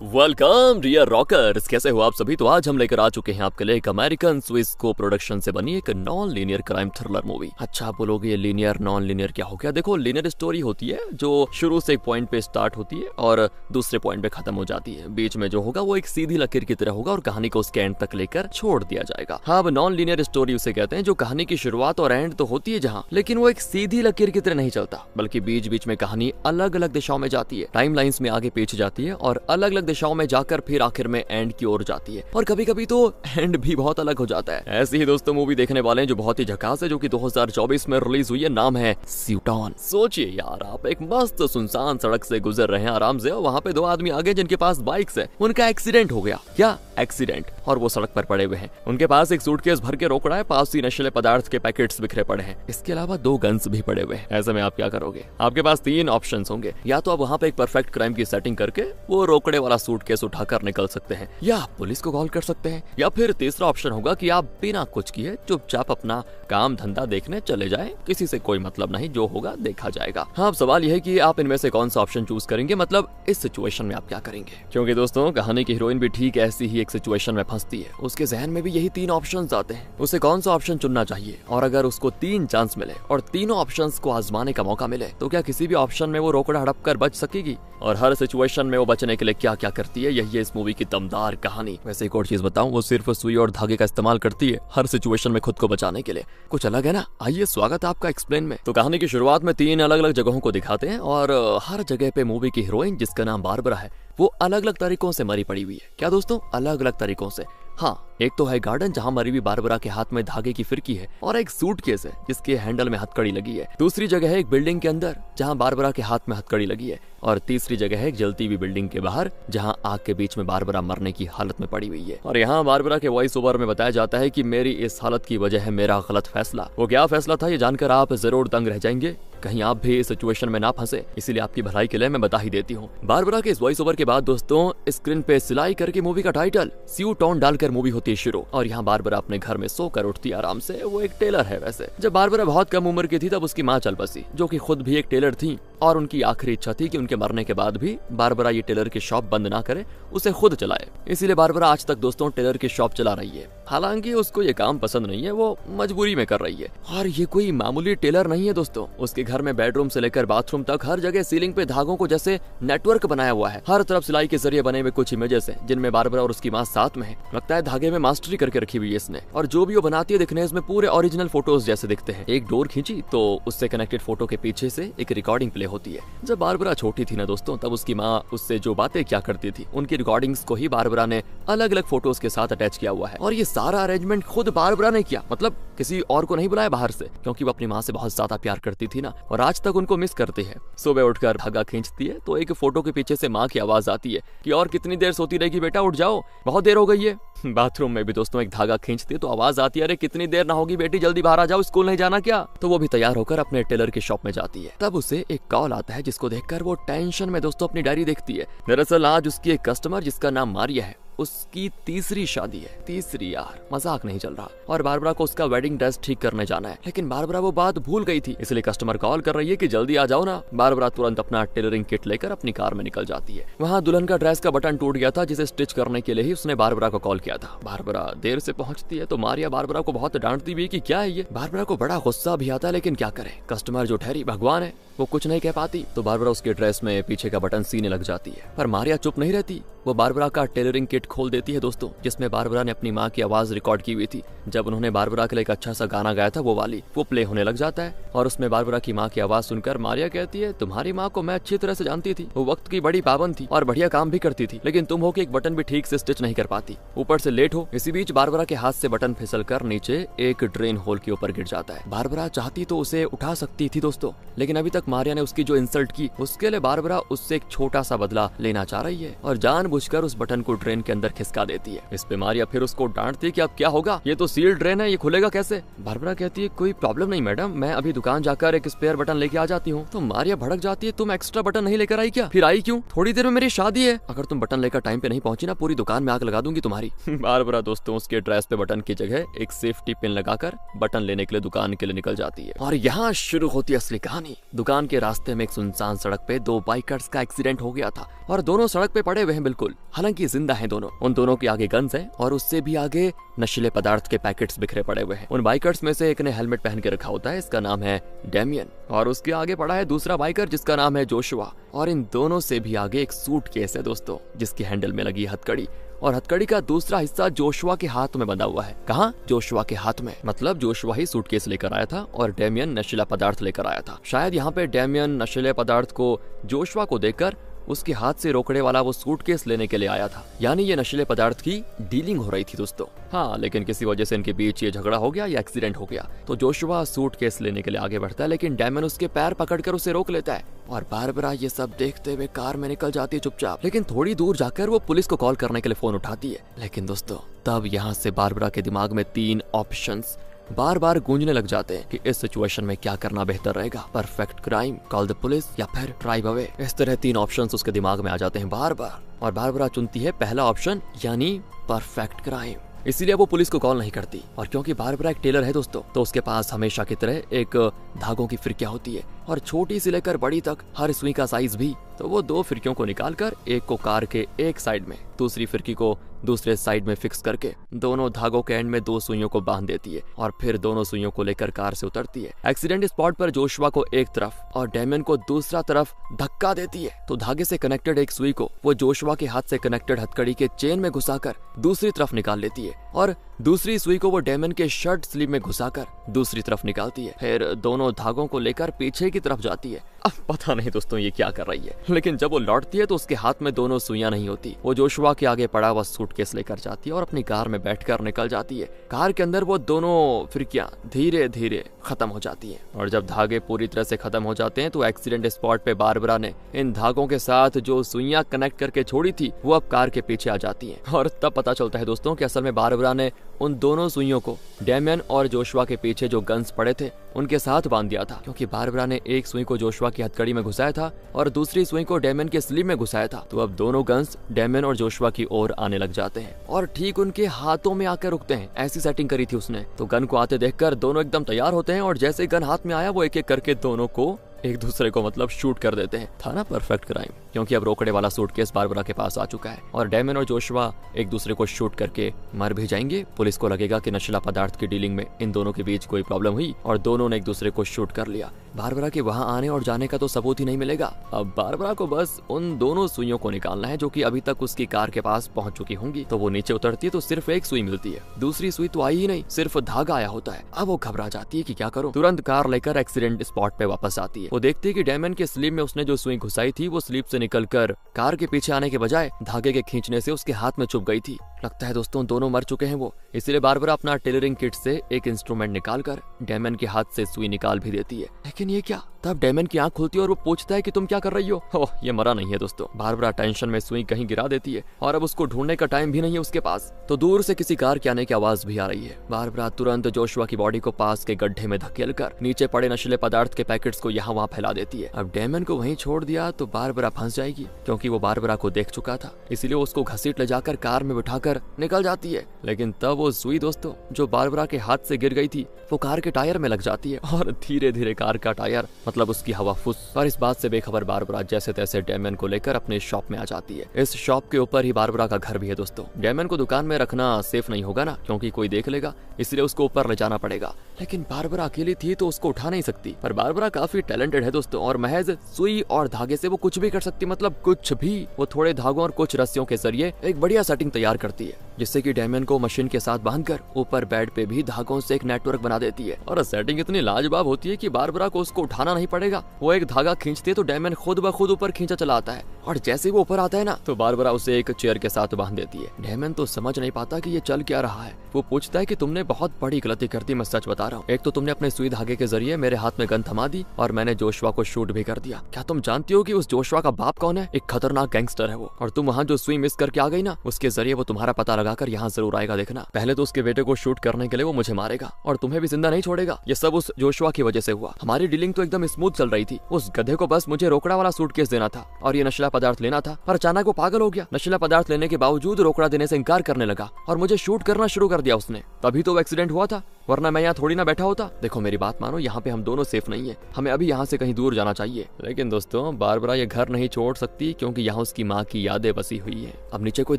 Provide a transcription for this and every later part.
Welcome dear rockers, कैसे हो आप सभी। तो आज हम लेकर आ चुके हैं आपके लिए एक अमेरिकन स्विस को प्रोडक्शन से बनी एक non linear crime thriller movie. अच्छा आप बोलोगे ये लीनियर नॉन लीनियर क्या हो गया। देखो लीनियर स्टोरी होती है जो शुरू से एक पॉइंट पे स्टार्ट होती है और दूसरे पॉइंट पे खत्म हो जाती है। बीच में जो होगा वो एक सीधी लकीर की तरह होगा और कहानी को उसके एंड तक लेकर छोड़ दिया जाएगा। हाँ, अब नॉन लीनियर स्टोरी उसे कहते हैं जो कहानी की शुरुआत और एंड तो होती है जहाँ, लेकिन वो एक सीधी लकीर की तरह नहीं चलता, बल्कि बीच बीच में कहानी अलग अलग दिशाओं में जाती है, टाइम लाइन्स में आगे पीछे जाती है और अलग अलग दिशाओं में जाकर फिर आखिर में एंड की ओर जाती है। और कभी कभी तो एंड भी बहुत अलग हो जाता है। ऐसी ही दोस्तों मूवी देखने वाले हैं जो बहुत ही झकास है, जो कि 2024 में रिलीज हुई है। नाम है स्यूटॉन। सोचिए यार, आप एक मस्त सुनसान सड़क से गुजर रहे हैं आराम से, और वहाँ पे दो आदमी आगे जिनके पास बाइक्स है, उनका एक्सीडेंट हो गया। क्या एक्सीडेंट? और वो सड़क पर पड़े हुए हैं। उनके पास एक सूटकेस भर के रोकड़ा है, पास ही नशीले पदार्थ के पैकेट्स बिखरे पड़े हैं। इसके अलावा 2 गन्स भी पड़े हुए हैं। ऐसे में आप क्या करोगे? आपके पास 3 ऑप्शंस होंगे। या तो आप वहाँ पे एक परफेक्ट क्राइम की सेटिंग करके वो रोकड़े वाला सूटकेस उठाकर निकल सकते हैं, या पुलिस को कॉल कर सकते हैं, या फिर तीसरा ऑप्शन होगा कि आप बिना कुछ किए चुपचाप अपना काम धंधा देखने चले जाएं। किसी से कोई मतलब नहीं, जो होगा देखा जाएगा। हाँ, अब सवाल यह है कि आप इनमें से कौन सा ऑप्शन चूज करेंगे, मतलब इस सिचुएशन में आप क्या करेंगे। क्योंकि दोस्तों कहानी की हीरोइन भी ठीक ऐसी ही एक सिचुएशन में फंसती है। उसके जहन में भी यही 3 ऑप्शंस आते हैं। उसे कौन सा ऑप्शन चुनना चाहिए, और अगर उसको 3 चांस मिले और तीनों ऑप्शंस को आजमाने का मौका मिले, तो क्या किसी भी ऑप्शन में वो रोकड़ा हड़प कर बच सकेगी? और हर सिचुएशन में वो बचने के लिए क्या क्या करती है, यही है इस मूवी की दमदार कहानी। वैसे एक और चीज बताऊं, वो सिर्फ सुई और धागे का इस्तेमाल करती है हर सिचुएशन में खुद को बचाने के लिए। कुछ अलग है ना। आइए, स्वागत है आपका एक्सप्लेन में। तो कहानी की शुरुआत में 3 अलग अलग जगहों को दिखाते हैं, और हर जगह पे मूवी की हीरोइन, जिसका नाम बारबरा है, वो अलग अलग तरीकों से मरी पड़ी हुई है। क्या दोस्तों? अलग अलग तरीकों से। हाँ, एक तो है गार्डन जहाँ मरी हुई बारबरा के हाथ में धागे की फिरकी है, और एक सूटकेस है जिसके हैंडल में हथकड़ी लगी है। दूसरी जगह है एक बिल्डिंग के अंदर जहाँ बारबरा के हाथ में हथकड़ी लगी है, और तीसरी जगह है एक जलती हुई बिल्डिंग के बाहर जहाँ आग के बीच में बारबरा मरने की हालत में पड़ी हुई है। और यहाँ बारबरा के वॉइस ओवर में बताया जाता है कि मेरी इस हालत की वजह है मेरा गलत फैसला। वो क्या फैसला था ये जानकर आप जरूर दंग रह जाएंगे। कहीं आप भी इस सिचुएशन में ना फंसे, इसीलिए आपकी भलाई के लिए मैं बता ही देती हूँ। बारबरा के इस वॉइस ओवर के बाद दोस्तों स्क्रीन पे सिलाई करके मूवी का टाइटल स्यूटॉन डालकर मूवी होती है शुरू। और यहाँ बारबरा अपने घर में सोकर उठती है आराम से। वो एक टेलर है। वैसे जब बारबरा बहुत कम उम्र की थी तब उसकी माँ चल बसी, जो कि खुद भी एक टेलर थी, और उनकी आखिरी इच्छा थी कि उनके मरने के बाद भी बारबरा ये टेलर की शॉप बंद ना करे, उसे खुद चलाए। इसीलिए बारबरा आज तक दोस्तों टेलर की शॉप चला रही है। हालांकि उसको ये काम पसंद नहीं है, वो मजबूरी में कर रही है। और ये कोई मामूली टेलर नहीं है दोस्तों। उसके घर में बेडरूम से लेकर बाथरूम तक हर जगह सीलिंग पे धागों को जैसे नेटवर्क बनाया हुआ है। हर तरफ सिलाई के जरिए बने हुए कुछ इमेजेस हैं जिनमें बारबरा और उसकी माँ साथ में है। लगता है धागे में मास्टरी करके रखी हुई है इसने। और जो भी वो बनाती है दिखने इसमें पूरे ओरिजिनल फोटोज जैसे दिखते हैं। एक डोर खींची तो उससे कनेक्टेड फोटो के पीछे से एक रिकॉर्डिंग प्ले होती है। जब बारबरा छोटी थी ना दोस्तों, तब उसकी माँ उससे जो बातें क्या करती थी, उनकी रिकॉर्डिंग्स को ही बारबरा ने अलग अलग फोटोज के साथ अटैच किया हुआ है। और ये सारा अरेंजमेंट खुद बारबरा ने किया, मतलब किसी और को नहीं बुलाया बाहर से, क्योंकि वो अपनी माँ से बहुत ज्यादा प्यार करती थी ना, और आज तक उनको मिस करती है। सुबह उठकर धागा खींचती है तो एक फोटो के पीछे से माँ की आवाज आती है कि और कितनी देर सोती रहेगी बेटा, उठ जाओ, बहुत देर हो गई है। बाथरूम में भी दोस्तों एक धागा खींचती है तो आवाज आती है, अरे कितनी देर ना होगी बेटी, जल्दी बाहर आ जाओ, स्कूल नहीं जाना क्या? तो वो भी तैयार होकर अपने टेलर की शॉप में जाती है। तब उसे एक कॉल आता है जिसको देखकर वो टेंशन में दोस्तों अपनी डायरी देखती है। दरअसल आज उसकी एक कस्टमर जिसका नाम मारिया है, उसकी तीसरी शादी है। तीसरी यार, मजाक नहीं चल रहा। और बारबरा को उसका वेडिंग ड्रेस ठीक करने जाना है, लेकिन बारबरा वो बात भूल गई थी, इसलिए कस्टमर कॉल कर रही है कि जल्दी आ जाओ ना। बारबरा तुरंत अपना टेलरिंग किट लेकर अपनी कार में निकल जाती है। वहाँ दुल्हन का ड्रेस का बटन टूट गया था, जिसे स्टिच करने के लिए ही उसने बारबरा को कॉल किया था। बारबरा देर से पहुंचती है तो मारिया बारबरा को बहुत डांटती भी है कि क्या है ये। बारबरा को बड़ा गुस्सा भी आता है, लेकिन क्या करे, कस्टमर जो ठहरी भगवान है, वो कुछ नहीं कह पाती। तो बारबरा उसके ड्रेस में पीछे का बटन सीने लग जाती है, पर मारिया चुप नहीं रहती। वो बारबरा का टेलरिंग किट खोल देती है दोस्तों, जिसमें बारबरा ने अपनी माँ की आवाज रिकॉर्ड की हुई थी। जब उन्होंने बारबरा के लिए एक अच्छा सा गाना गाया था, वो वाली वो प्ले होने लग जाता है। और उसमें बारबरा की माँ की आवाज सुनकर मारिया कहती है, तुम्हारी माँ को मैं अच्छी तरह से जानती थी, वो वक्त की बड़ी पाबंद थी और बढ़िया काम भी करती थी, लेकिन तुम हो कि एक बटन भी ठीक से स्टिच नहीं कर पाती, ऊपर से लेट हो। इसी बीच बारबरा के हाथ से बटन फिसल कर नीचे एक ड्रेन होल के ऊपर गिर जाता है। बारबरा चाहती तो उसे उठा सकती थी दोस्तों, लेकिन अभी तक मारिया ने उसकी जो इंसल्ट की, उसके लिए बारबरा उससे एक छोटा सा बदला लेना चाह रही है और जानबूझकर उस बटन को ड्रेन के अंदर खिसका देती है। इस पे मारिया फिर उसको डांटती है कि अब क्या होगा, ये तो सील ड्रेन है, ये खुलेगा कैसे? बारबरा कहती है कोई प्रॉब्लम नहीं मैडम, मैं अभी दुकान जाकर एक स्पेयर बटन लेके आ जाती हूँ। तो मारिया भड़क जाती है, तुम एक्स्ट्रा बटन नहीं लेकर आई क्या? फिर आई क्यों? थोड़ी देर में मेरी शादी है, अगर तुम बटन लेकर टाइम पे नहीं पहुंची ना, पूरी दुकान में आग लगा दूंगी तुम्हारी। बारबरा दोस्तों उसके ड्रेस पे बटन की जगह एक सेफ्टी पिन लगाकर बटन लेने के लिए दुकान के लिए निकल जाती है। और यहाँ शुरू होती है असली कहानी। दुकान के रास्ते में एक सुनसान सड़क पे 2 बाइकर्स का एक्सीडेंट हो गया था और दोनों सड़क पे पड़े हुए हैं बिल्कुल बिल्कुल, हालांकि जिंदा हैं दोनों। उन दोनों के आगे गन्स हैं और उससे भी आगे नशीले पदार्थ के पैकेट्स बिखरे पड़े हुए हैं। उन बाइकर्स में से एक ने हेलमेट पहन के रखा होता है, इसका नाम है डेमियन, और उसके आगे पड़ा है दूसरा बाइकर जिसका नाम है जोशुआ, और इन दोनों से भी आगे एक सूटकेस है दोस्तों, जिसकी हैंडल में लगी हथकड़ी, और हथकड़ी का दूसरा हिस्सा जोशुआ के हाथ में बंधा हुआ है। कहाँ? जोशुआ के हाथ में। मतलब जोशुआ ही सूटकेस लेकर आया था और डेमियन नशीला पदार्थ लेकर आया था। शायद यहाँ पे डेमियन नशीले पदार्थ को जोशुआ को देकर उसके हाथ से रोकने वाला वो सूटकेस लेने के लिए आया था, यानी ये नशीले पदार्थ की डीलिंग हो रही थी दोस्तों। हाँ, लेकिन किसी वजह से इनके बीच ये झगड़ा हो गया या एक्सीडेंट हो गया। तो जोशुआ सूटकेस लेने के लिए आगे बढ़ता है, लेकिन डेमियन उसके पैर पकड़कर उसे रोक लेता है, और बारबरा ये सब देखते हुए कार में निकल जाती है चुपचाप। लेकिन थोड़ी दूर जाकर वो पुलिस को कॉल करने के लिए फोन उठाती है। लेकिन दोस्तों तब यहाँ से बारबरा के दिमाग में 3 ऑप्शंस बार बार गूंजने लग जाते हैं कि इस सिचुएशन में क्या करना बेहतर रहेगा, perfect crime, call the police, या फिर ड्राइव अवे। इस तरह 3 ऑप्शंस उसके दिमाग में आ जाते हैं बार बार, और बारबरा चुनती है पहला ऑप्शन, यानी परफेक्ट क्राइम। इसीलिए वो पुलिस को कॉल नहीं करती, और क्योंकि बारबरा एक टेलर है दोस्तों, तो उसके पास हमेशा की तरह एक धागों की फिरकियां होती है, और छोटी सी लेकर बड़ी तक हर सुई का साइज भी। तो वो 2 फिरकियों को निकालकर एक को कार के एक साइड में, दूसरी फिरकी को दूसरे साइड में फिक्स करके दोनों धागों के एंड में 2 सुइयों को बांध देती है, और फिर दोनों सुइयों को लेकर कार से उतरती है। एक्सीडेंट स्पॉट पर जोशुआ को एक तरफ और डेमियन को दूसरा तरफ धक्का देती है, तो धागे से कनेक्टेड एक सुई को वो जोशुआ के हाथ से कनेक्टेड हथकड़ी के चेन में घुसाकर दूसरी तरफ निकाल लेती है, और दूसरी सुई को वो डेमियन के शर्ट स्लीव में घुसाकर दूसरी तरफ निकालती है। फिर दोनों धागों को लेकर पीछे की तरफ जाती है। अब पता नहीं दोस्तों ये क्या कर रही है, लेकिन जब वो लौटती है तो उसके हाथ में दोनों सुइयां नहीं होती। वो जोशुआ के आगे पड़ा हुआ सूटकेस लेकर जाती है और अपनी कार में बैठकर निकल जाती है। कार के अंदर वो दोनों फिरकियां धीरे धीरे खत्म हो जाती हैं, और जब धागे पूरी तरह से खत्म हो जाते हैं तो एक्सीडेंट स्पॉट पे बारबरा ने इन धागों के साथ जो सुइयां कनेक्ट करके छोड़ी थी वो अब कार के पीछे आ जाती हैं। और तब पता चलता है दोस्तों कि असल में बारबरा ने उन दोनों सुइयों को डेमियन और जोशुआ के पीछे जो गन्स पड़े थे उनके साथ बांध दिया था, क्योंकि बारबरा ने एक सुई को जोशुआ की हथकड़ी में घुसाया था और दूसरी सुई को डेमियन के स्लीव में घुसाया था। तो अब दोनों गन्स डेमियन और जोशुआ की ओर आने लग जाते हैं और ठीक उनके हाथों में आकर रुकते हैं। ऐसी सेटिंग करी थी उसने। तो गन को आते देखकर दोनों एकदम तैयार होते हैं, और जैसे गन हाथ में आया वो एक एक करके दोनों को एक दूसरे को मतलब शूट कर देते हैं। था ना परफेक्ट क्राइम, क्योंकि अब रोकड़े वाला सूटकेस बारबरा के पास आ चुका है, और डेमियन और जोशुआ एक दूसरे को शूट करके मर भी जाएंगे। पुलिस को लगेगा कि नशीला पदार्थ की डीलिंग में इन दोनों के बीच कोई प्रॉब्लम हुई और दोनों ने एक दूसरे को शूट कर लिया। बारबरा के वहां आने और जाने का तो सबूत ही नहीं मिलेगा। अब बारबरा को बस उन दोनों सुइयों को निकालना है जो कि अभी तक उसकी कार के पास पहुंच चुकी होंगी। तो वो नीचे उतरती है तो सिर्फ एक सुई मिलती है, दूसरी सुई तो आई ही नहीं, सिर्फ धागा आया होता है। अब वो घबरा जाती है कि क्या करूं। तुरंत कार लेकर एक्सीडेंट स्पॉट पे वापस आती है। वो देखती है कि डेमियन के स्लीव में उसने जो सुई घुसाई थी वो स्लीव से निकलकर कार के पीछे आने के बजाय धागे के खींचने से उसके हाथ में चुभ गई थी। लगता है दोस्तों दोनों मर चुके हैं वो। इसीलिए बारबरा अपना टेलरिंग किट से एक इंस्ट्रूमेंट निकालकर डेमियन के हाथ से सुई निकाल भी देती है। लेकिन ये क्या? तब डेमियन की आंख खुलती है और वो पूछता है कि तुम क्या कर रही हो? ओह, ये मरा नहीं है दोस्तों। बारबरा टेंशन में सुई कहीं गिरा देती है और अब उसको ढूंढने का टाइम भी नहीं है उसके पास। तो दूर से किसी कार के आने की आवाज भी आ रही है। बारबरा तुरंत जोशुआ की बॉडी को पास के गड्ढे में धकेलकर नीचे पड़े नशीले पदार्थ के पैकेट्स को यहाँ वहाँ फैला देती है। अब डेमियन को वहीं छोड़ दिया तो बारबरा फंस जाएगी, क्योंकि वो बारबरा को देख चुका था। इसीलिए उसको घसीट ले जाकर कार में बिठाकर निकल जाती है। लेकिन तब वो सुई दोस्तों जो बारबरा के हाथ से गिर गई थी वो कार के टायर में लग जाती है, और धीरे धीरे कार का टायर मतलब उसकी हवा फुस। और इस बात से बेखबर बारबरा जैसे तैसे डेमियन को लेकर अपने शॉप में आ जाती है। इस शॉप के ऊपर ही बारबरा का घर भी है दोस्तों। डेमियन को दुकान में रखना सेफ नहीं होगा ना, क्योंकि कोई देख लेगा, इसलिए उसको ऊपर ले जाना पड़ेगा। लेकिन बारबरा अकेली थी तो उसको उठा नहीं सकती। पर बारबरा काफी टैलेंटेड है दोस्तों, और महज सुई और धागे से वो कुछ भी कर सकती, मतलब कुछ भी। वो थोड़े धागों और कुछ रस्सियों के जरिए एक बढ़िया सेटिंग तैयार करती है, जिससे कि डेमियन को मशीन के साथ बांधकर ऊपर बेड पे भी धागों से एक नेटवर्क बना देती है। और सेटिंग इतनी लाजवाब होती है कि बारबरा को उसको उठाना नहीं पड़ेगा। वो एक धागा खींचती है तो डेमियन खुद ब खुद ऊपर खींचा चला आता है, और जैसे ही वो ऊपर आता है ना तो बारबरा उसे एक चेयर के साथ बांध देती है। डेमियन तो समझ नहीं पाता कि ये चल क्या रहा है। वो पूछता है कि तुमने बहुत बड़ी गलती कर दी, मैं सच बता रहा हूँ। एक तो तुमने अपने सुई धागे के जरिए मेरे हाथ में गन थमा दी, और मैंने जोशुआ को शूट भी कर दिया। क्या तुम जानती हो कि उस जोशुआ का बाप कौन है? एक खतरनाक गैंगस्टर है वो। और तुम वहाँ जो सुई मिस करके आ गई ना, उसके जरिए वो तुम्हारा पता लगाकर यहाँ जरूर आएगा, देखना। पहले तो उसके बेटे को शूट करने के लिए वो मुझे मारेगा और तुम्हें भी जिंदा नहीं छोड़ेगा। ये सब उस जोशुआ की वजह से हुआ। हमारी डीलिंग तो एकदम स्मूथ चल रही थी। उस गधे को बस मुझे रोकड़ा वाला सूटकेस देना था और ये नशीला पदार्थ लेना था, पर अचानक वो पागल हो गया। नशीला पदार्थ लेने के बावजूद रोकड़ा देने से इनकार करने लगा और मुझे शूट करना शुरू कर दिया उसने। तभी तो वो एक्सीडेंट हुआ था। वरना मैं यहाँ थोड़ी ना बैठा होता। देखो मेरी बात मानो, यहाँ पे हम दोनों सेफ नहीं है, हमें अभी यहाँ से कहीं दूर जाना चाहिए। लेकिन दोस्तों बारबरा ये घर नहीं छोड़ सकती क्योंकि यहाँ उसकी माँ की यादें बसी हुई है। अब नीचे कोई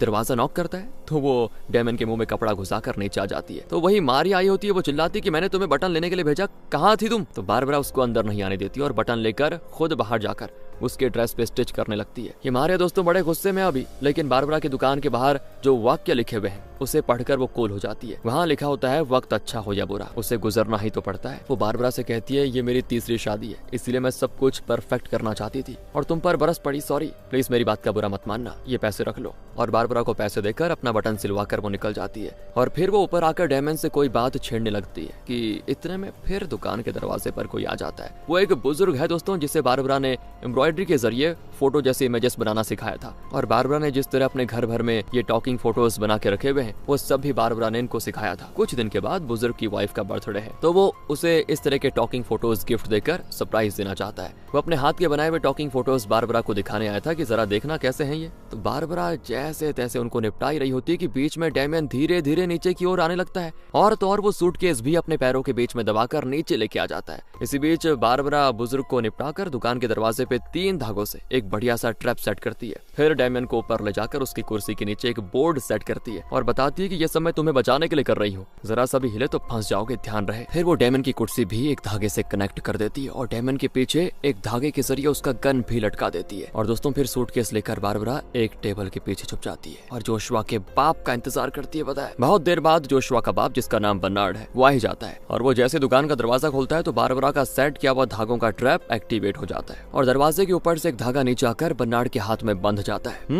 दरवाजा नॉक करता है तो वो डेमन के मुंह में कपड़ा घुसाकर नीचे आ जाती है। तो वही मारिया आई होती है, वो चिल्लाती कि मैंने तुम्हें बटन लेने के लिए भेजा, कहाँ थी तुम? तो बारबरा उसको अंदर नहीं आने देती और बटन लेकर खुद बाहर जाकर उसके ड्रेस पे स्टिच करने लगती है। ये मारिया दोस्तों बड़े गुस्से में अभी, लेकिन बारबरा की दुकान के बाहर जो वाक्य लिखे हुए हैं उसे पढ़कर वो कूल हो जाती है। वहाँ लिखा होता है वक्त अच्छा हो या बुरा, उसे गुजरना ही तो पड़ता है। वो बारबरा से कहती है ये मेरी तीसरी शादी है, इसलिए मैं सब कुछ परफेक्ट करना चाहती थी और तुम पर बरस पड़ी, सॉरी, प्लीज मेरी बात का बुरा मत मानना, ये पैसे रख लो। और बारबरा को पैसे देकर अपना बटन सिलवाकर वो निकल जाती है। और फिर वो ऊपर आकर डेमन से कोई बात छेड़ने लगती है कि इतने में फिर दुकान के दरवाजे पर कोई आ जाता है। वो एक बुजुर्ग है दोस्तों, जिसे बारबरा ने एम्ब्रॉयडरी के जरिए फोटो जैसे इमेजेस बनाना सिखाया था। और बारबरा ने जिस तरह अपने घर भर में ये टॉकिंग फोटोज बना के रखे हुए हैं वो सब भी बारबरा ने इनको सिखाया था। कुछ दिन के बाद बुजुर्ग की वाइफ का बर्थडे है तो वो उसे इस तरह के टॉकिंग फोटोज गिफ्ट देकर सरप्राइज देना चाहता है। वो अपने हाथ के बनाए हुए टॉकिंग फोटोज बारबरा को दिखाने आया था कि जरा देखना कैसे हैं ये। तो बारबरा जैसे तैसे उनको निपटाई रही होती है कि बीच में डेमियन धीरे धीरे नीचे की ओर आने लगता है और तो और वो सूटकेस भी अपने पैरों के बीच में दबाकर नीचे लेके आ जाता है। इसी बीच बारबरा बुजुर्ग को निपटाकर दुकान के दरवाजे पे 3 धागों से एक बढ़िया सा ट्रैप सेट करती है। फिर डेमियन को ऊपर ले जाकर उसकी कुर्सी के नीचे एक बोर्ड सेट करती है और बताती है कि ये सब मैं तुम्हें बचाने के लिए कर रही हूँ, जरा सा भी हिले तो फंस जाओगे, ध्यान रहे। फिर वो डेमियन की कुर्सी भी एक धागे से कनेक्ट कर देती है और डेमियन के पीछे एक धागे के जरिए उसका गन भी लटका देती है। और दोस्तों फिर सूटकेस लेकर बारबरा एक टेबल के पीछे छुप जाती है और जोशुआ के बाप का इंतजार करती है। पता है बहुत देर बाद जोशुआ का बाप, जिसका नाम बर्नार्ड है, वो आ ही जाता है और वो जैसे दुकान का दरवाजा खोलता है तो बारबरा का सेट किया हुआ धागों का ट्रैप एक्टिवेट हो जाता है और दरवाजे के ऊपर से एक धागा नीचे आकर बर्नार्ड के हाथ में बंध जाता है।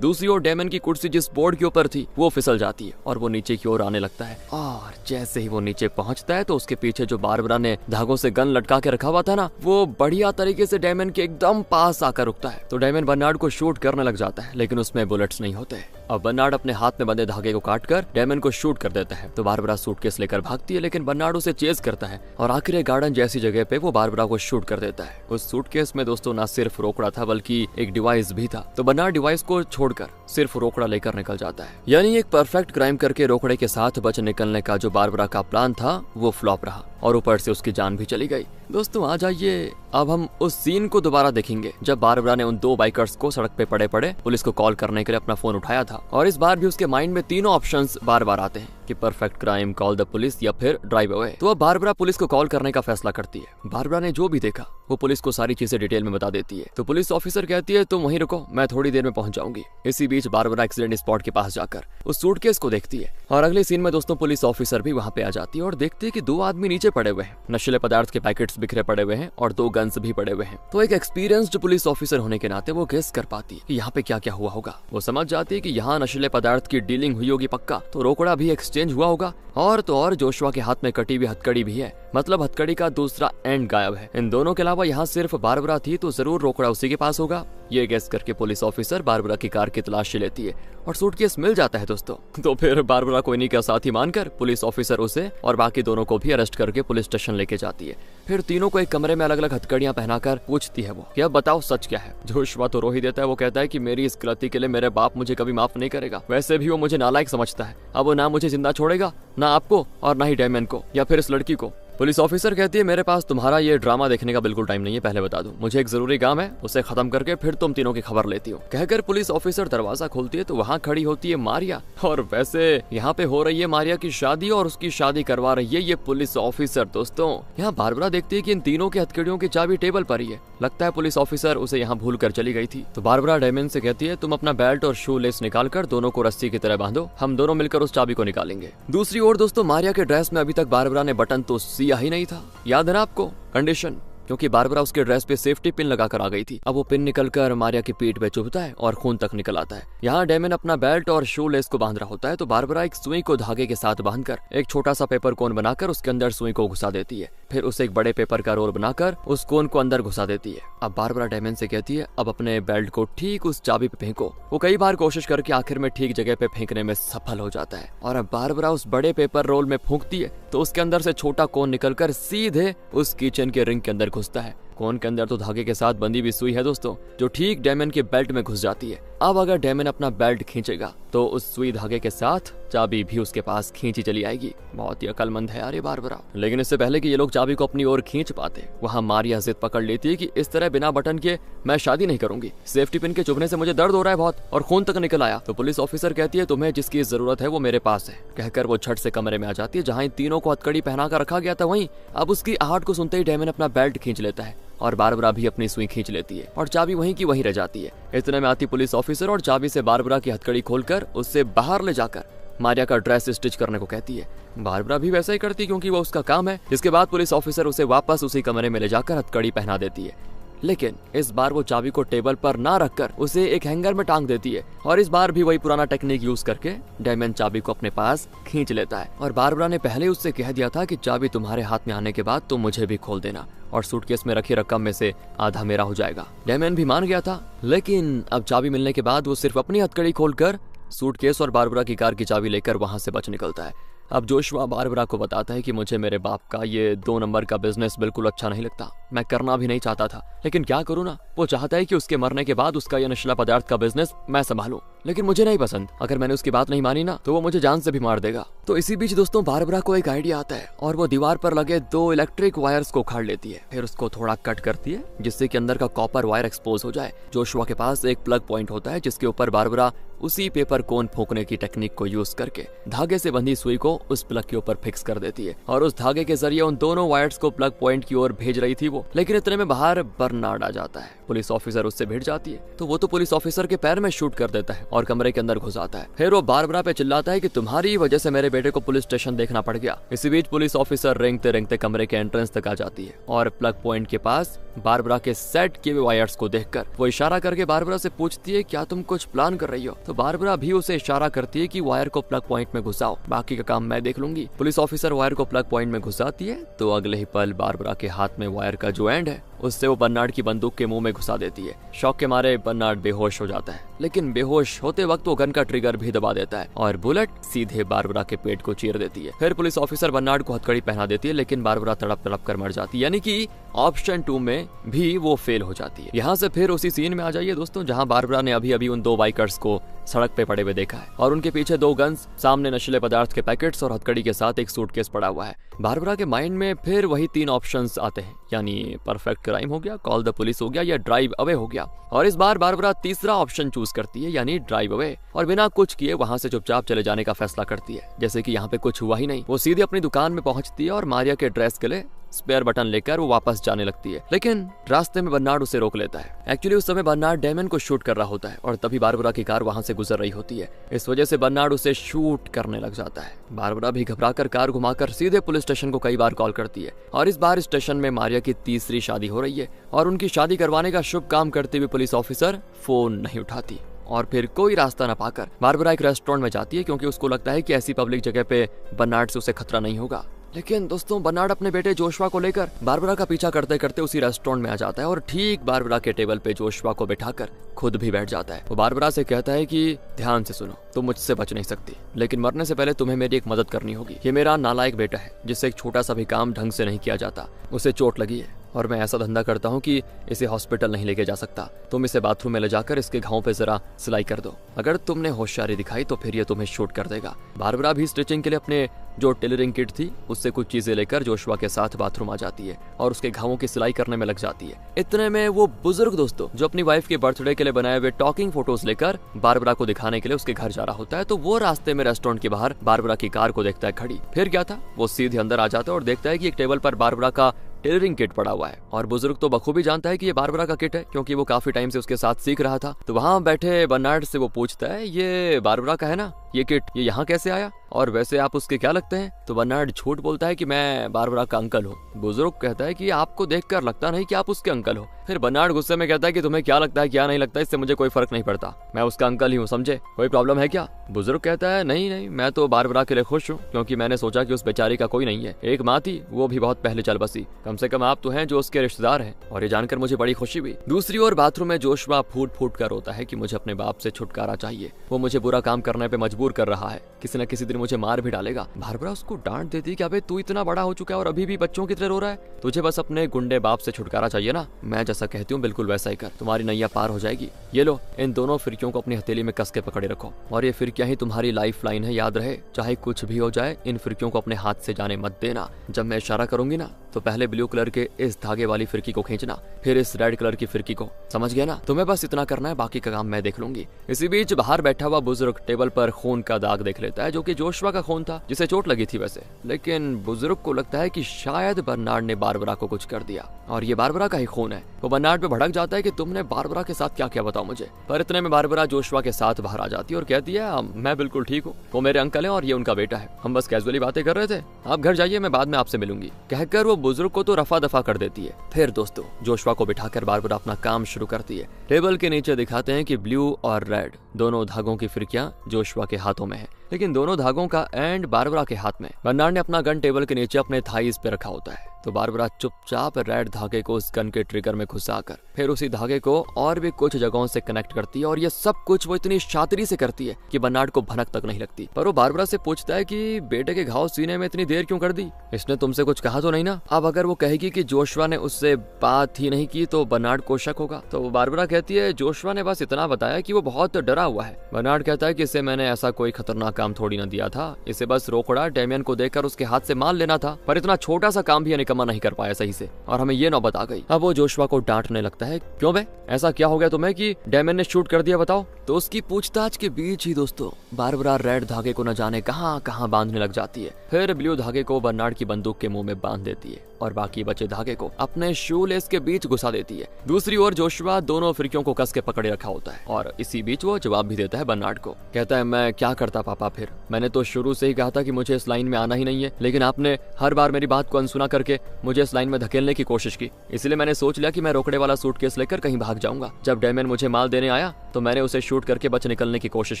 दूसरी ओर डेमन की कुर्सी जिस बोर्ड के ऊपर थी वो फिसल जाती है और वो नीचे की ओर आने लगता है। और जैसे ही वो नीचे पहुंचता है तो उसके पीछे जो बारबरा ने धागों से गन लटका के रखा हुआ था ना, वो बढ़िया तरीके से डेमन के एकदम पास आकर रुकता है। तो डेमन बर्नार्ड को शूट करने लग जाता है लेकिन उसमें बुलेट्स नहीं होते। अब बर्नार्ड अपने हाथ में बंधे धागे को काटकर डेमन को शूट कर देता है। तो बारबरा सूटकेस लेकर भागती है लेकिन बर्नार्ड उसे चेज करता है और आखिर एक गार्डन जैसी जगह पे वो बारबरा को शूट कर देता है। उस सूटकेस में दोस्तों ना सिर्फ रोकड़ा था बल्कि एक डिवाइस भी था। तो बर्नार्ड डिवाइस को छोड़कर सिर्फ रोकड़ा लेकर निकल जाता है। यानी एक परफेक्ट क्राइम करके रोकड़े के साथ बच निकलने का जो बारबरा का प्लान था वो फ्लॉप रहा और ऊपर से उसकी जान भी चली गई। दोस्तों आ जाइए, अब हम उस सीन को दोबारा देखेंगे जब बारबरा ने उन 2 बाइकर्स को सड़क पे पड़े पड़े पुलिस को कॉल करने के लिए अपना फोन उठाया था। और इस बार भी उसके माइंड में तीनों ऑप्शंस बार बार आते हैं कि perfect crime, call the police या फिर ड्राइव अवे। तो अब बारबरा पुलिस को कॉल करने का फैसला करती है। बारबरा ने जो भी देखा वो पुलिस को सारी चीजें डिटेल में बता देती है। तो पुलिस ऑफिसर कहती है तुम वहीं रुको, मैं थोड़ी देर में पहुंच जाऊंगी। इसी बीच बारबरा एक्सीडेंट स्पॉट के पास जाकर उस सूटकेस को देखती है और अगले सीन में दोस्तों पुलिस ऑफिसर भी वहाँ पे आ जाती है और देखती है कि 2 आदमी नीचे पड़े हुए हैं, नशीले पदार्थ के पैकेट्स बिखरे पड़े हुए हैं और 2 गन्स भी पड़े हुए हैं। तो एक एक्सपीरियंस्ड पुलिस ऑफिसर होने के नाते वो गेस कर पाती है कि यहाँ पे क्या क्या हुआ होगा। वो समझ जाती है कि यहाँ नशीले पदार्थ की डीलिंग हुई होगी पक्का, तो रोकड़ा भी एक्सचेंज हुआ होगा और तो और जोशुआ के हाथ में कटी हुई हथकड़ी भी है, मतलब हथकड़ी का दूसरा एंड गायब है। इन दोनों के अलावा यहाँ सिर्फ बारबरा थी तो जरूर रोकड़ा उसी के पास होगा। ये गेस करके पुलिस ऑफिसर बारबरा की कार की तलाशी लेती है और सूटकेस मिल जाता है दोस्तों। तो फिर बारबरा को इन्हीं का साथी मानकर पुलिस ऑफिसर उसे और बाकी दोनों को भी अरेस्ट करके पुलिस स्टेशन लेके जाती है। फिर तीनों को एक कमरे में अलग अलग हथकड़ियां पहनाकर पूछती है वो कि अब बताओ सच क्या है। जोशुआ तो रो ही देता है। वो कहता है कि मेरी इस गलती के लिए मेरे बाप मुझे कभी माफ नहीं करेगा, वैसे भी वो मुझे नालायक समझता है। अब वो ना मुझे जिंदा छोड़ेगा, ना आपको और ना ही डेमन को या फिर इस लड़की को। पुलिस ऑफिसर कहती है मेरे पास तुम्हारा ये ड्रामा देखने का बिल्कुल टाइम नहीं है, पहले बता दूं, मुझे एक जरूरी काम है, उसे खत्म करके फिर तुम तीनों की खबर लेती हूँ। कहकर पुलिस ऑफिसर दरवाजा खोलती है तो वहाँ खड़ी होती है मारिया। और वैसे यहाँ पे हो रही है मारिया की शादी और उसकी शादी करवा रही है ये पुलिस ऑफिसर। दोस्तों यहाँ बारबरा देखती है कि इन तीनों के हथकड़ियों की चाबी टेबल पर ही है, लगता है पुलिस ऑफिसर उसे यहाँ भूल कर चली गई थी। तो बारबरा डेमन से कहती है तुम अपना बेल्ट और शू लेस निकाल कर दोनों को रस्सी की तरह बांधो, हम दोनों मिलकर उस चाबी को निकालेंगे। दूसरी ओर दोस्तों मारिया के ड्रेस में अभी तक बारबरा ने बटन तो सिया ही नहीं था, याद है ना आपको कंडीशन, क्योंकि बारबरा उसके ड्रेस पे सेफ्टी पिन लगाकर आ गई थी। अब वो पिन निकलकर मारिया की पीठ पे चुभता है और खून तक निकल आता है। यहाँ डेमन अपना बेल्ट और शू लेस को बांध रहा होता है तो बारबरा एक सुई को धागे के साथ बांधकर एक छोटा सा पेपर कोन बनाकर उसके अंदर सुई को घुसा देती है। फिर उसे एक बड़े पेपर का रोल बनाकर उस कोन को अंदर घुसा देती है। अब बारबरा डेमन से कहती है अब अपने बेल्ट को ठीक उस चाबी पे फेंको। वो कई बार कोशिश करके आखिर में ठीक जगह पे फेंकने में सफल हो जाता है और अब बारबरा उस बड़े पेपर रोल में फूंकती है तो उसके अंदर से छोटा कोन निकलकर सीधे उस किचन के रिंग के अंदर घुसता है। कोन के अंदर तो धागे के साथ बंधी हुई सुई है दोस्तों, जो ठीक डेमन के बेल्ट में घुस जाती है। अब अगर डेमन अपना बेल्ट खींचेगा तो उस सुई धागे के साथ चाबी भी उसके पास खींची चली आएगी। बहुत ही अकलमंद है यार ये बारबरा। लेकिन इससे पहले कि ये लोग चाबी को अपनी ओर खींच पाते, वहाँ मारिया जिद पकड़ लेती है कि इस तरह बिना बटन के मैं शादी नहीं करूंगी। सेफ्टी पिन के चुभने से मुझे दर्द हो रहा है बहुत और खून तक निकल आया। तो पुलिस ऑफिसर कहती है तुम्हें जिसकी जरूरत है वो मेरे पास है। कहकर वो झट से कमरे में आ जाती है जहाँ इन तीनों को हथकड़ी पहना कर रखा गया था। वहीं अब उसकी आहट को सुनते ही डेमन अपना बेल्ट खींच लेता है और बारबरा भी अपनी सुई खींच लेती है और चाबी वहीं की वहीं रह जाती है। इतने में आती पुलिस ऑफिसर और चाबी से बारबरा की हथकड़ी खोलकर उससे बाहर ले जाकर मारिया का ड्रेस स्टिच करने को कहती है। बारबरा भी वैसा ही करती क्योंकि वो उसका काम है। इसके बाद पुलिस ऑफिसर उसे वापस उसी कमरे में ले जाकर हथकड़ी पहना देती है, लेकिन इस बार वो चाबी को टेबल पर ना रखकर उसे एक हैंगर में टांग देती है और इस बार भी वही पुराना टेक्निक यूज करके डेमन चाबी को अपने पास खींच लेता है। और बारबरा ने पहले उससे कह दिया था कि चाबी तुम्हारे हाथ में आने के बाद तुम मुझे भी खोल देना और सूटकेस में रखी रकम में से आधा मेरा हो जाएगा। डेमन भी मान गया था, लेकिन अब चाबी मिलने के बाद वो सिर्फ अपनी हथकड़ी खोलकर सूटकेस और बारबरा की कार की चाबी लेकर वहां से बच निकलता है। अब जोशुआ बारबरा को बताता है कि मुझे मेरे बाप का ये 2 नंबर का बिजनेस बिल्कुल अच्छा नहीं लगता, मैं करना भी नहीं चाहता था, लेकिन क्या करूँ ना। वो चाहता है कि उसके मरने के बाद उसका ये नशीला पदार्थ का बिजनेस मैं संभालूं, लेकिन मुझे नहीं पसंद। अगर मैंने उसकी बात नहीं मानी ना तो वो मुझे जान से भी मार देगा। तो इसी बीच दोस्तों बारबरा को एक आइडिया आता है और वो दीवार पर लगे 2 इलेक्ट्रिक वायर्स को उखाड़ लेती है, फिर उसको थोड़ा कट करती है जिससे कि अंदर का कॉपर वायर एक्सपोज हो जाए। जोशुआ के पास एक प्लग पॉइंट होता है जिसके ऊपर बारबरा उसी पेपर कोन फूंकने की टेक्निक को यूज करके धागे से बंधी सुई को उस प्लग के ऊपर फिक्स कर देती है और उस धागे के जरिए उन दोनों वायर्स को प्लग पॉइंट की ओर भेज रही थी वो। लेकिन इतने में बाहर बर्नार्ड आ जाता है। पुलिस ऑफिसर उससे भिड़ जाती है तो वो तो पुलिस ऑफिसर के पैर में शूट कर देता है और कमरे के अंदर घुस आता है। फिर वो बारबरा पे चिल्लाता है कि तुम्हारी वजह से मेरे बेटे को पुलिस स्टेशन देखना पड़ गया। इसी बीच पुलिस ऑफिसर रेंगते रेंगते कमरे के एंट्रेंस तक आ जाती है और प्लग पॉइंट के पास बारबरा के सेट किए हुए वायर्स को देखकर वो इशारा करके बारबरा से पूछती है क्या तुम कुछ प्लान कर रही हो। तो बारबरा भी उसे इशारा करती है कि वायर को प्लग पॉइंट में घुसाओ, बाकी का काम मैं देख लूंगी। पुलिस ऑफिसर वायर को प्लग पॉइंट में घुसाती है तो अगले ही पल बारबरा के हाथ में वायर का जो एंड है उससे वो बर्नार्ड की बंदूक के मुंह में घुसा देती है। शॉक के मारे बर्नार्ड बेहोश हो जाता है, लेकिन बेहोश होते वक्त वो गन का ट्रिगर भी दबा देता है और बुलेट सीधे बारबरा के पेट को चीर देती है। फिर पुलिस ऑफिसर बर्नार्ड को हथकड़ी पहना देती है, लेकिन बारबरा तड़प तड़प कर मर जाती है, यानी कि ऑप्शन 2 में भी वो फेल हो जाती है। यहाँ से फिर उसी सीन में आ जाइए दोस्तों जहाँ बारबरा ने अभी अभी उन 2 बाइकर्स को सड़क पे पड़े हुए देखा है और उनके पीछे 2 गन्स, सामने नशीले पदार्थ के पैकेट्स और हथकड़ी के साथ एक सूटकेस पड़ा हुआ है। बारबरा के माइंड में फिर वही 3 ऑप्शंस आते हैं, यानी परफेक्ट क्राइम हो गया, कॉल द पुलिस हो गया या ड्राइव अवे हो गया। और इस बार बारबरा तीसरा ऑप्शन चूज करती है, यानी ड्राइव अवे, और बिना कुछ किए वहां से चुपचाप चले जाने का फैसला करती है, जैसे कि यहाँ पे कुछ हुआ ही नहीं। वो सीधे अपनी दुकान में पहुंचती है और मारिया के ड्रेस के लिए स्पेयर बटन लेकर वो वापस जाने लगती है, लेकिन रास्ते में बर्नार्ड उसे रोक लेता है। एक्चुअली उस समय बर्नार्ड डेमन को शूट कर रहा होता है और तभी बारबरा की कार वहां से गुजर रही होती है। इस वजह से बर्नार्ड उसे शूट करने लग जाता है। बारबरा भी घबराकर कार घुमाकर सीधे पुलिस स्टेशन को कई बार कॉल करती है और इस बार स्टेशन में मारिया की तीसरी शादी हो रही है और उनकी शादी करवाने का शुभ काम करते हुए पुलिस ऑफिसर फोन नहीं उठाती और फिर कोई रास्ता न पाकर बारबरा एक रेस्टोरेंट में जाती है क्योंकि उसको लगता है कि ऐसी पब्लिक जगह पे बर्नार्ड से उसे खतरा नहीं होगा। लेकिन दोस्तों बर्नार्ड अपने बेटे जोशुआ को लेकर बारबरा का पीछा करते करते उसी रेस्टोरेंट में आ जाता है और ठीक बारबरा के टेबल पे जोशुआ को बिठाकर खुद भी बैठ जाता है। वो बारबरा से कहता है कि ध्यान से सुनो, तुम मुझसे बच नहीं सकती, लेकिन मरने से पहले तुम्हें मेरी एक मदद करनी होगी। ये मेरा नालायक बेटा है जिससे एक छोटा सा भी काम ढंग से नहीं किया जाता। उसे चोट लगी है और मैं ऐसा धंधा करता हूँ कि इसे हॉस्पिटल नहीं लेके जा सकता। तुम इसे बाथरूम में ले जाकर इसके घावों पे जरा सिलाई कर दो। अगर तुमने होशियारी दिखाई तो फिर ये तुम्हें शूट कर देगा। बारबरा भी स्टिचिंग के लिए अपने जो टेलरिंग किट थी उससे कुछ चीजें लेकर जोशुआ के साथ बाथरूम आ जाती है और उसके घावों की सिलाई करने में लग जाती है। इतने में वो बुजुर्ग दोस्तों जो अपनी वाइफ के बर्थडे के लिए बनाए हुए टॉकिंग फोटोज लेकर बारबरा को दिखाने के लिए उसके घर जा रहा होता है, तो वो रास्ते में रेस्टोरेंट के बाहर बारबरा की कार को देखता है खड़ी। फिर क्या था, वो सीधे अंदर आ जाता है और देखता है कि एक टेबल पर बारबरा का टेलरिंग किट पड़ा हुआ है और बुजुर्ग तो बखूबी जानता है कि ये बारबरा का किट है क्योंकि वो काफी टाइम से उसके साथ सीख रहा था। तो वहाँ बैठे बर्नार्ड से वो पूछता है, ये बारबरा का है ना ये किट, ये यहाँ कैसे आया और वैसे आप उसके क्या लगते हैं? तो बर्नार्ड झूठ बोलता है कि मैं बारबरा का अंकल हूँ। बुजुर्ग कहता है कि आपको देखकर लगता नहीं कि आप उसके अंकल हो। फिर बर्नार्ड गुस्से में कहता है कि तुम्हें क्या लगता है क्या नहीं लगता, इससे मुझे कोई फर्क नहीं पड़ता, मैं उसका अंकल ही हूँ, समझे? कोई प्रॉब्लम है क्या? बुजुर्ग कहता है नहीं नहीं, मैं तो बारबरा के लिए खुश हूँ, क्योंकि मैंने सोचा कि उस बेचारी का कोई नहीं है, एक माँ थी, वो भी बहुत पहले चल बसी, कम से कम आप तो हैं जो उसके रिश्तेदार हैं, और ये जानकर मुझे बड़ी खुशी हुई। दूसरी ओर बाथरूम में जोशुआ फूट फूट कर रोता है कि मुझे अपने बाप से छुटकारा चाहिए, वो मुझे बुरा काम करने पे मजबूर कर रहा है, किसी न किसी दिन मुझे मार भी डालेगा। बारबरा उसको डांट देती कि अबे तू इतना बड़ा हो चुका है और अभी भी बच्चों की तरह रो रहा है, तुझे बस अपने गुंडे बाप से छुटकारा चाहिए ना, मैं जैसा कहती हूँ बिल्कुल वैसा ही कर, तुम्हारी नैया पार हो जाएगी। ये लो, इन दोनों फिरकियों को अपनी हथेली में कस के पकड़े रखो, और ये फिरकियां ही तुम्हारी लाइफ लाइन है, याद रहे, चाहे कुछ भी हो जाए इन फिरकियों को अपने हाथ से जाने मत देना। जब मैं इशारा करूंगी ना तो पहले ब्लू कलर के इस धागे वाली फिरकी को खींचना, फिर इस रेड कलर की फिरकी को, समझ गया ना? तुम्हें बस इतना करना है, बाकी का काम मैं देख लूंगी। इसी बीच बाहर बैठा हुआ बुजुर्ग टेबल पर खून का दाग देख लेता है, जो कि जोशुआ का खून था, जिसे चोट लगी थी वैसे, लेकिन बुजुर्ग को लगता है कि शायद बर्नार्ड ने बारबरा को कुछ कर दिया और ये बारबरा का ही खून है। वो बर्नार्ड पे भड़क जाता है कि तुमने बारबरा के साथ क्या क्या बताओ मुझे, पर इतने में बारबरा जोशुआ के साथ बाहर आ जाती है और कहती है मैं बिल्कुल ठीक हूँ, वो मेरे अंकल है और ये उनका बेटा है, हम बस कैजुअली बातें कर रहे थे, आप घर जाइए, मैं बाद में आपसे मिलूंगी, कहकर वो बुजुर्ग को तो रफा दफा कर देती है। फिर दोस्तों जोशुआ को बिठाकर बारबरा अपना काम शुरू करती है। टेबल के नीचे दिखाते हैं कि ब्लू और रेड दोनों धागों की फिरकियां जोशुआ के हाथों में है, लेकिन दोनों धागों का एंड बारबरा के हाथ में। बर्नार्ड ने अपना गन टेबल के नीचे अपने थाईज पे रखा होता है, तो बारबरा चुपचाप रेड धागे को उस गन के ट्रिगर में घुसाकर फिर उसी धागे को और भी कुछ जगहों से कनेक्ट करती है, और ये सब कुछ वो इतनी शातिरी से करती है कि बर्नार्ड को भनक तक नहीं लगती। पर वो बारबरा से पूछता है कि बेटे के घाव सीने में इतनी देर क्यों कर दी, इसने तुमसे कुछ कहा तो नहीं ना? अब अगर वो कहेगी कि जोशुआ ने उससे बात ही नहीं की तो बर्नार्ड को शक होगा, तो बारबरा कहती है जोशुआ ने बस इतना बताया कि वो बहुत डरा हुआ है। बर्नार्ड कहता है कि इसे मैंने ऐसा कोई खतरनाक काम थोड़ी न दिया था, इसे बस रोकड़ा डेमियन को देखकर उसके हाथ से मार लेना था, पर इतना छोटा सा काम भी निकम्मा नहीं कर पाया सही से, और हमें ये नौबत आ गई। अब वो जोशुआ को डांटने लगता है, क्यों बे, ऐसा क्या हो गया तुम्हें कि डेमियन ने शूट कर दिया, बताओ? तो उसकी पूछताछ के बीच ही दोस्तों बारबरा रेड धागे को न जाने कहां कहां बांधने लग जाती है, फिर ब्लू धागे को बर्नार्ड की बंदूक के मुंह में बांध देती है और बाकी बचे धागे को अपने शू लेस के बीच घुसा देती है। दूसरी ओर जोशुआ दोनों फिरकियों को कस के पकड़े रखा होता है, और इसी बीच वो जवाब भी देता है बर्नार्ड को, कहता है मैं क्या करता पापा, फिर मैंने तो शुरू से ही कहा था कि मुझे इस लाइन में आना ही नहीं है, लेकिन आपने हर बार मेरी बात को अनसुना करके मुझे इस लाइन में धकेलने की कोशिश की, इसलिए मैंने सोच लिया कि मैं रोकड़े वाला सूटकेस लेकर कहीं भाग जाऊंगा। जब डेमियन मुझे माल देने आया तो मैंने उसे शूट करके बच निकलने की कोशिश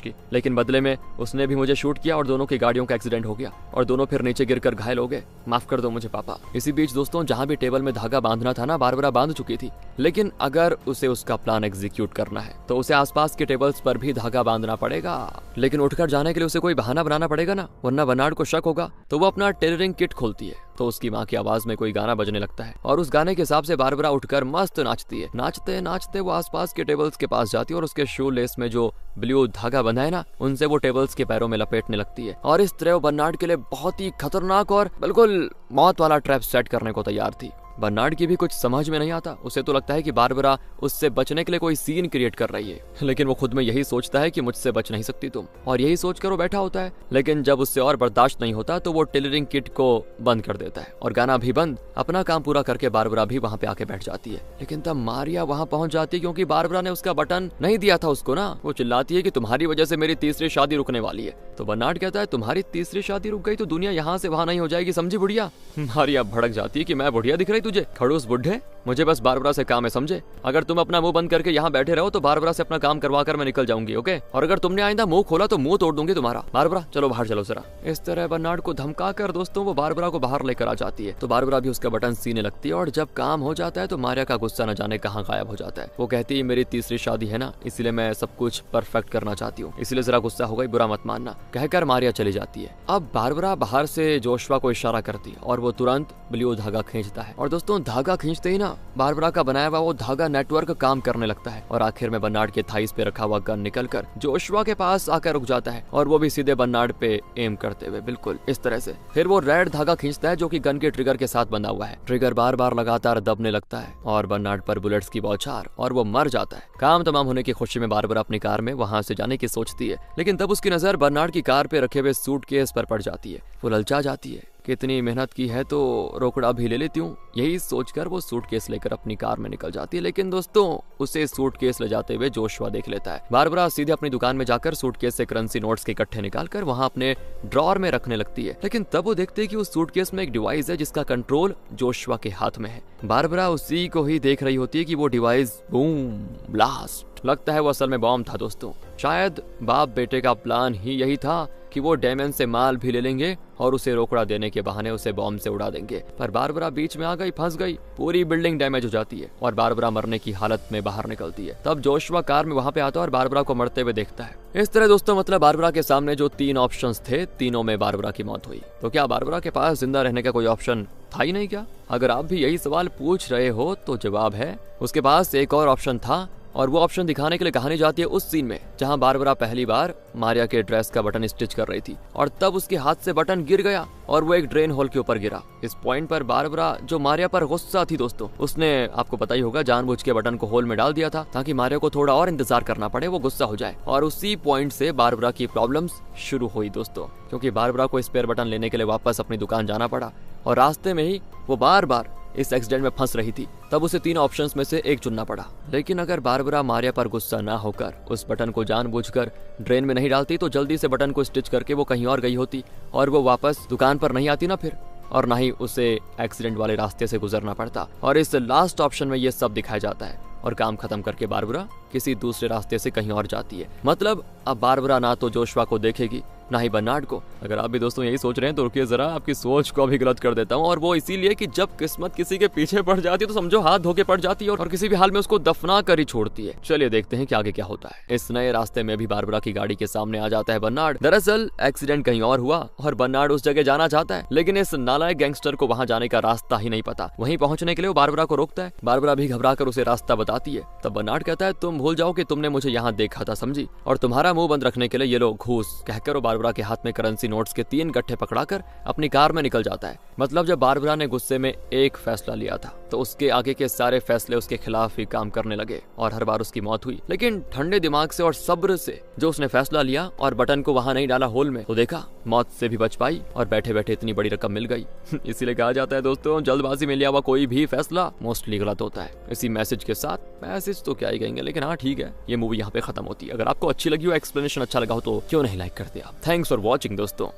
की, लेकिन बदले में उसने भी मुझे शूट किया और दोनों की गाड़ियों का एक्सीडेंट हो गया और दोनों फिर नीचे गिरकर घायल हो गए, माफ कर दो मुझे पापा। इसी बीच दोस्तों जहां भी टेबल में धागा बांधना था ना, बारबरा बांध चुकी थी, लेकिन अगर उसे उसका प्लान एग्जीक्यूट करना है तो उसे आसपास के टेबल्स पर भी धागा बांधना पड़ेगा, लेकिन उठकर जाने के लिए उसे कोई बहाना बनाना पड़ेगा ना, वरना बर्नार्ड को शक होगा। तो वो अपना टेलरिंग किट खोलती है, तो उसकी माँ की आवाज में कोई गाना बजने लगता है, और उस गाने के हिसाब से बारबरा उठकर मस्त नाचती है। नाचते नाचते वो आसपास के टेबल्स के पास जाती है और उसके शू लेस में जो ब्लू धागा बंधा है ना, उनसे वो टेबल्स के पैरों में लपेटने लगती है, और इस तरह वो बर्नार्ड के लिए बहुत ही खतरनाक और बिल्कुल मौत वाला ट्रैप सेट करने को तैयार थी। बर्नार्ड की भी कुछ समझ में नहीं आता, उसे तो लगता है कि बारबरा उससे बचने के लिए कोई सीन क्रिएट कर रही है, लेकिन वो खुद में यही सोचता है कि मुझसे बच नहीं सकती तुम, और यही सोचकर वो बैठा होता है। लेकिन जब उससे और बर्दाश्त नहीं होता तो वो टेलरिंग किट को बंद कर देता है और गाना भी बंद, अपना काम पूरा करके बारबरा भी वहाँ पे आके बैठ जाती है। लेकिन तब मारिया वहाँ पहुंच जाती है, क्योंकि बारबरा ने उसका बटन नहीं दिया था उसको ना। वो चिल्लाती है कि तुम्हारी वजह से मेरी तीसरी शादी रुकने वाली है। तो बर्नार्ड कहता है तुम्हारी तीसरी शादी रुक गई तो दुनिया यहाँ से वहाँ नहीं हो जाएगी, समझी बुढ़िया? मारिया भड़क जाती है कि मैं बुढ़िया दिख रही तुझे, खड़ूस बुढ़े, मुझे बस बारबरा से काम है, समझे? अगर तुम अपना मुंह बंद करके यहाँ बैठे रहो तो बारबरा से अपना काम करवा कर मैं निकल जाऊंगी, ओके? और अगर तुमने आइंदा मुंह खोला तो मुंह तोड़ दूंगी तुम्हारा। बारबरा चलो बाहर चलो जरा। इस तरह बर्नार्ड को धमका कर दोस्तों वो बारबरा को बाहर लेकर आ जाती है, तो बारबरा भी उसका बटन सीने लगती है, और जब काम हो जाता है तो मारिया का गुस्सा न जाने कहाँ गायब हो जाता है। वो कहती है मेरी तीसरी शादी है ना, इसलिए मैं सब कुछ परफेक्ट करना चाहती हूँ, इसलिए जरा गुस्सा हो गई, बुरा मत मानना, कहकर मारिया चली जाती है। अब बारबरा बाहर से जोशुआ को इशारा करती है और वो तुरंत ब्लू धागा खींचता है, और दोस्तों धागा खींचते ही ना बारबरा का बनाया हुआ वो धागा नेटवर्क काम करने लगता है, और आखिर में बर्नार्ड के थाईस पे रखा हुआ गन निकलकर जोशुआ के पास आकर रुक जाता है, और वो भी सीधे बर्नार्ड पे एम करते हुए बिल्कुल इस तरह से। फिर वो रेड धागा खींचता है जो कि गन के ट्रिगर के साथ बंधा हुआ है। ट्रिगर बार बार लगातार दबने लगता है और बर्नार्ड पर बुलेट्स की बौछार, और वो मर जाता है। काम तमाम होने की खुशी में बारबरा अपनी कार में वहां से जाने की सोचती है, लेकिन तब उसकी नजर बर्नार्ड की कार पे रखे हुए सूटकेस पर पड़ जाती है। वो ललचा जाती है कितनी मेहनत की है तो रोकड़ा भी ले लेती हूँ। यही सोचकर वो सूटकेस लेकर अपनी कार में निकल जाती है। लेकिन दोस्तों उसे सूटकेस ले जाते हुए जोशुआ देख लेता है। बारबरा सीधे अपनी दुकान में जाकर सूटकेस से करेंसी नोट्स के इकट्ठे निकालकर वहाँ अपने ड्रॉर में रखने लगती है। लेकिन तब वो देखते हैं कि उस सूटकेस में एक डिवाइस है जिसका कंट्रोल जोशुआ के हाथ में है। बारबरा उसी को ही देख रही होती है कि वो डिवाइस बूम ब्लास्ट, लगता है वो असल में बॉम्ब था दोस्तों। शायद बाप बेटे का प्लान ही यही था कि वो डेमन से माल भी ले लेंगे और उसे रोकड़ा देने के बहाने उसे बॉम्ब से उड़ा देंगे। पर बारबरा बीच में आ गई, फंस गई, पूरी बिल्डिंग डैमेज हो जाती है और बारबरा मरने की हालत में बाहर निकलती है। तब जोशुआ कार में वहाँ पे आता है और बारबरा को मरते हुए देखता है। इस तरह दोस्तों मतलब बारबरा के सामने जो 3 ऑप्शंस थे, तीनों में बारबरा की मौत हुई। तो क्या बारबरा के पास जिंदा रहने का कोई ऑप्शन था ही नहीं क्या? अगर आप भी यही सवाल पूछ रहे हो तो जवाब है उसके पास एक और ऑप्शन था, और वो ऑप्शन दिखाने के लिए कहानी जाती है उस सीन में जहां बारबरा पहली बार मारिया के ड्रेस का बटन स्टिच कर रही थी और तब उसके हाथ से बटन गिर गया और वो एक ड्रेन होल के ऊपर गिरा। इस पॉइंट पर बारबरा जो मारिया पर गुस्सा थी दोस्तों, उसने आपको पता ही होगा जानबूझ के बटन को होल में डाल दिया था ताकि मारिया को थोड़ा और इंतजार करना पड़े, वो गुस्सा हो जाए। और उसी पॉइंट से बारबरा की प्रॉब्लम्स शुरू हुई दोस्तों, क्योंकि बारबरा को स्पेयर बटन लेने के लिए वापस अपनी दुकान जाना पड़ा और रास्ते में ही वो बार बार इस एक्सीडेंट में फंस रही थी। तब उसे 3 ऑप्शंस में से एक चुनना पड़ा। लेकिन अगर बारबरा मारिया पर गुस्सा ना होकर उस बटन को जानबूझकर ड्रेन में नहीं डालती तो जल्दी से बटन को स्टिच करके वो कहीं और गई होती और वो वापस दुकान पर नहीं आती ना फिर, और ना ही उसे एक्सीडेंट वाले रास्ते से गुजरना पड़ता। और इस लास्ट ऑप्शन में ये सब दिखाया जाता है और काम खत्म करके बारबरा किसी दूसरे रास्ते से कहीं और जाती है। मतलब अब बारबरा ना तो जोशुआ को देखेगी ना ही बर्नार्ड को। अगर आप भी दोस्तों यही सोच रहे हैं तो रुकिए जरा, आपकी सोच को भी गलत कर देता हूँ। और वो इसीलिए कि जब किस्मत किसी के पीछे पड़ जाती है तो समझो हाथ धोके पड़ जाती है और किसी भी हाल में उसको दफना कर ही छोड़ती है। चलिए देखते हैं कि आगे क्या होता है। इस नए रास्ते में भी बारबरा की गाड़ी के सामने आ जाता है बर्नार्ड। दरअसल एक्सीडेंट कहीं और हुआ और बर्नार्ड उस जगह जाना चाहता है, लेकिन इस नालायक गैंगस्टर को वहाँ जाने का रास्ता ही नहीं पता। वहीं पहुंचने के लिए वो बारबरा को रोकता है। बारबरा भी घबरा कर उसे रास्ता बताती है। तब बर्नार्ड कहता है तुम भूल जाओ कि तुमने मुझे यहाँ देखा था समझी, और तुम्हारा मुंह बंद रखने के लिए ये लो घूस। कहकर वो बारबरा के हाथ में करेंसी नोट्स के 3 गट्ठे पकड़ाकर अपनी कार में निकल जाता है। मतलब जब बारबरा ने गुस्से में एक फैसला लिया था तो उसके आगे के सारे फैसले उसके खिलाफ ही काम करने लगे और हर बार उसकी मौत हुई। लेकिन ठंडे दिमाग से और सब्र से जो उसने फैसला लिया और बटन को वहां नहीं डाला होल में, तो देखा मौत से भी बच पाई और बैठे बैठे इतनी बड़ी रकम मिल गई। इसीलिए कहा जाता है दोस्तों जल्दबाजी में लिया हुआ कोई भी फैसला मोस्टली गलत होता है। इसी मैसेज के साथ, मैसेज तो क्या ही कहेंगे, लेकिन हाँ ठीक है, ये मूवी यहाँ पे खत्म होती है। अगर आपको अच्छी लगी हो, एक्सप्लेनेशन अच्छा लगा हो तो क्यों नहीं लाइक करते आप। थैंक्स फॉर वॉचिंग दोस्तों।